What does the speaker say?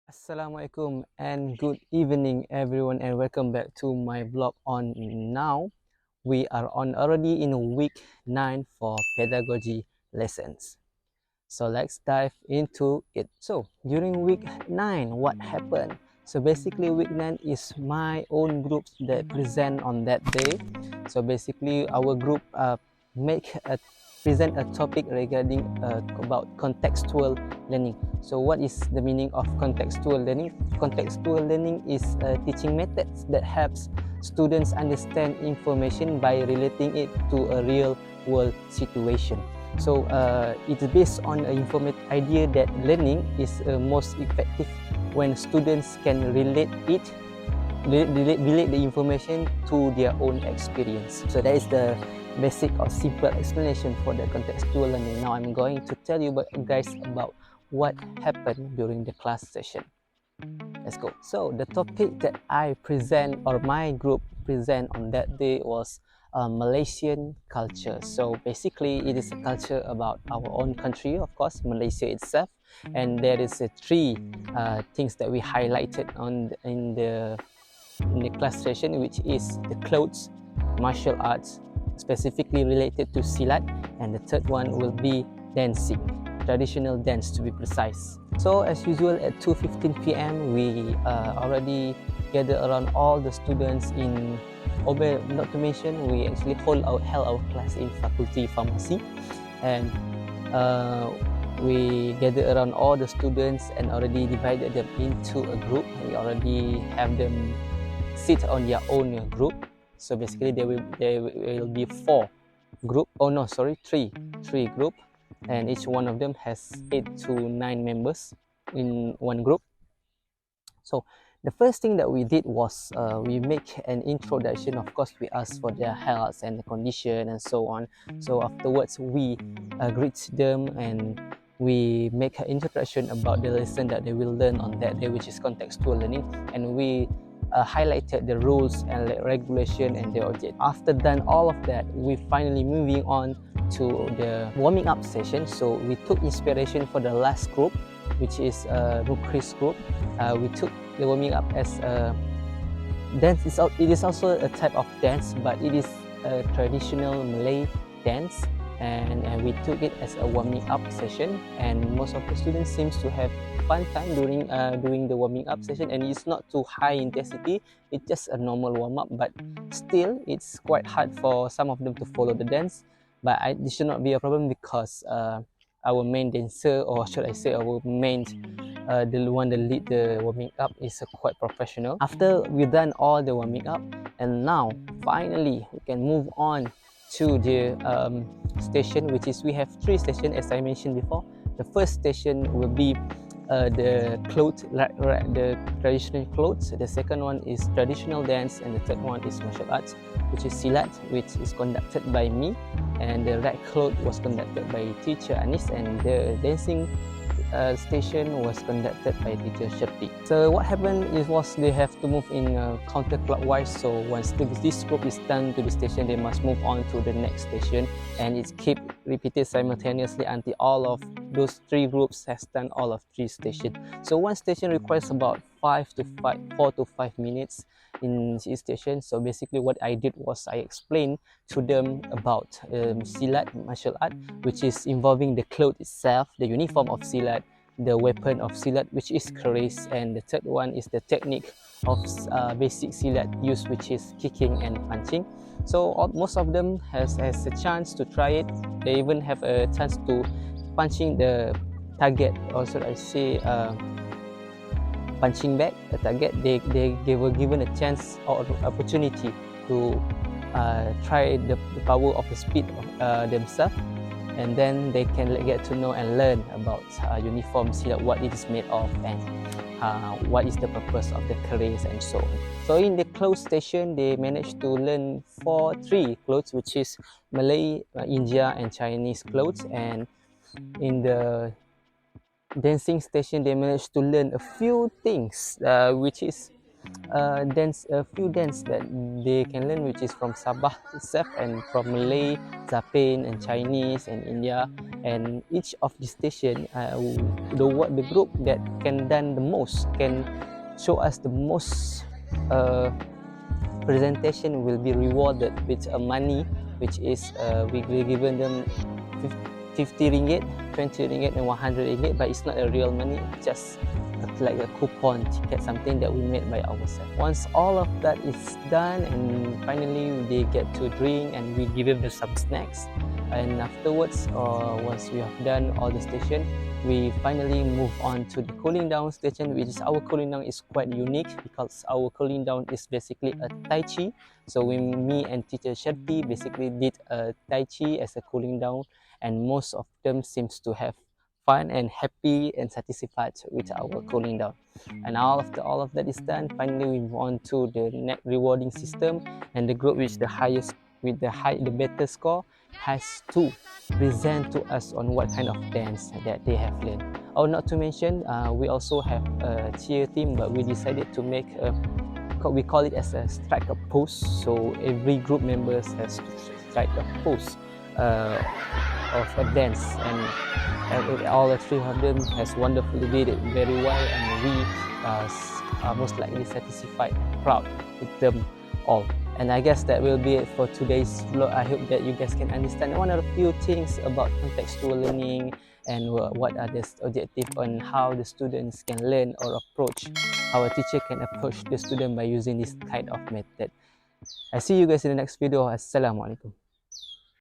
Assalamualaikum and good evening everyone, and welcome back to my vlog. On now we are on already in week 9 for pedagogy lessons, so let's dive into it. So during week 9, what happened? So basically week 9 is my own groups that present on that day. So basically our group make a present a topic regarding about contextual learning. So what is the meaning of contextual learning? Contextual learning is teaching methods that helps students understand information by relating it to a real world situation. So it's based on an informative idea that learning is most effective when students can relate the information to their own experience. So that is the basic or simple explanation for the contextual learning. Now I'm going to tell you guys about what happened during the class session. Let's go. So the topic that I present, or my group present on that day, was Malaysian culture. So basically it is a culture about our own country, of course, Malaysia itself. And there is three things that we highlighted in the class session, which is the clothes, martial arts, specifically related to silat, and the third one will be dancing, traditional dance to be precise. So as usual at 2:15 p.m. we already gather around all the students in Obe. Not to mention we actually held our class in faculty pharmacy, and uh, we gather around all the students and already divided them into a group. We already have them sit on their own group. So basically there will be three group, and each one of them has 8 to 9 members in one group. So the first thing that we did was we make an introduction. Of course, we ask for their health and the condition and so on. So afterwards, we greet them and we make an introduction about the lesson that they will learn on that day, which is contextual learning, and we highlighted the rules and regulation and the object. After done all of that, we finally moving on to the warming up session. So we took inspiration for the last group, which is Chris group. We took the warming up as a dance. It is also a type of dance, but it is a traditional Malay dance, and we took it as a warming up session. And most of the students seems to have fun time during the warming up session, and it's not too high intensity. It's just a normal warm up, but still it's quite hard for some of them to follow the dance. But this should not be a problem because our main dancer, or should I say our main the one that lead the warming up, is quite professional. After we've done all the warming up, and now finally we can move on to the station, which is we have three stations as I mentioned before. The first station will be the clothes, the traditional clothes. The second one is traditional dance, and the third one is martial arts, which is silat, which is conducted by me, and the red cloth was conducted by teacher Anis, and the dancing station was conducted by teacher Sherti. So what happened was they have to move in counterclockwise. So once this group is done to the station, they must move on to the next station, and it's keep repeated simultaneously until all of those three groups has done all of three stations. So one station requires about 4 to 5 minutes in each station. So basically what I did was I explained to them about silat martial art, which is involving the cloth itself, the uniform of silat, the weapon of silat, which is keris, and the third one is the technique of basic silat use, which is kicking and punching. So most of them has a chance to try it. They even have a chance to punching the target, or should I say punching back a target. They were given a chance or opportunity to try the power of the speed of themselves, and then they can get to know and learn about uniform silat, what it is made of, and what is the purpose of the keris and so on. So in the clothes station, they managed to learn three clothes, which is Malay, India, and Chinese clothes. And in the dancing station, they managed to learn a few things, which is a few dance that they can learn, which is from Sabah itself and from Malay, Zapain, and Chinese and India. And each of the station, the group that can done the most, can show us the most presentation, will be rewarded with money, which is we will given them 50 ringgit, 20 ringgit, and 100 ringgit, but it's not a real money, it's just like a coupon ticket, something that we made by ourselves. Once all of that is done, and finally they get to drink, and we give them some snacks, and afterwards, once we have done all the station, we finally move on to the cooling down station, which is our cooling down is quite unique because our cooling down is basically a Tai Chi. So me and teacher Sherti basically did a Tai Chi as a cooling down, and most of them seems to have fun and happy and satisfied with our cooling down. And all of that is done, finally we move on to the net rewarding system, and the group with the highest, with the better score, has to present to us on what kind of dance that they have learned. Oh, not to mention, we also have a cheer team, but we decided to make we call it as a strike a pose. So every group members has to strike a pose of a dance, and all the three of them has wonderfully did it very well, and we are most likely satisfied, proud with them all. And I guess that will be it for today's vlog. I hope that you guys can understand one of the few things about contextual learning, and what are the objectives on how the students can learn or approach, how a teacher can approach the student by using this kind of method. I see you guys in the next video. Assalamualaikum.